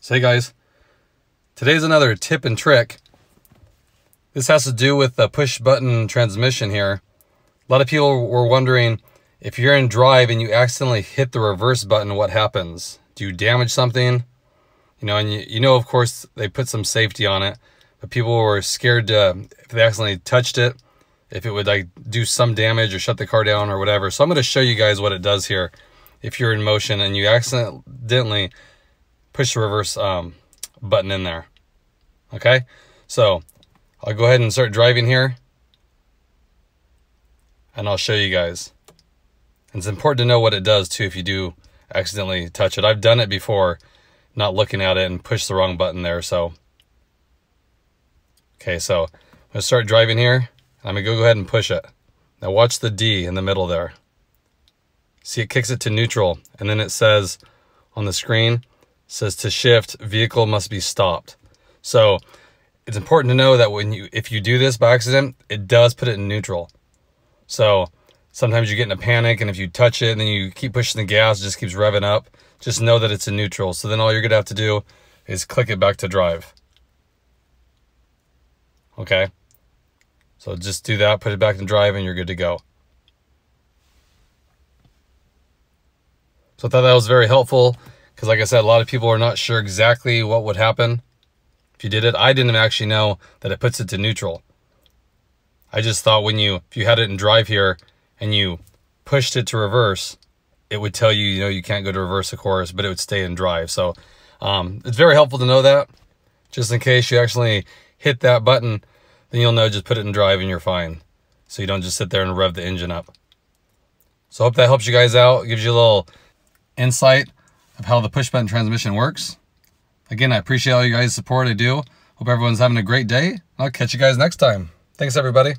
So hey guys, today's another tip and trick. This has to do with the push button transmission here. A lot of people were wondering, if you're in drive and you accidentally hit the reverse button, what happens? Do you damage something? You know, and you know, of course, they put some safety on it, but people were scared if they accidentally touched it, if it would like do some damage or shut the car down or whatever. So I'm going to show you guys what it does here. If you're in motion and you accidentally push the reverse button in there. Okay, so I'll go ahead and start driving here and I'll show you guys. And it's important to know what it does too if you do accidentally touch it. I've done it before, not looking at it, and push the wrong button there. So okay, so I'm gonna start driving here. I'm gonna go ahead and push it. Now watch the D in the middle there. See, it kicks it to neutral, and then it says on the screen, says to shift, vehicle must be stopped. So it's important to know that if you do this by accident, it does put it in neutral. So sometimes you get in a panic, and if you touch it and then you keep pushing the gas, it just keeps revving up. Just know that it's in neutral. So then all you're gonna have to do is click it back to drive. Okay, so just do that, put it back in drive, and you're good to go. So I thought that was very helpful, because like I said, a lot of people are not sure exactly what would happen if you did it. I didn't actually know that it puts it to neutral. I just thought if you had it in drive here and you pushed it to reverse, it would tell you, you can't go to reverse, of course, but it would stay in drive. So it's very helpful to know that, just in case you actually hit that button, then you'll know, just put it in drive and you're fine. So you don't just sit there and rev the engine up. So I hope that helps you guys out. It gives you a little insight of how the push button transmission works. Again, I appreciate all you guys' support. I do. Hope everyone's having a great day. I'll catch you guys next time. Thanks, everybody.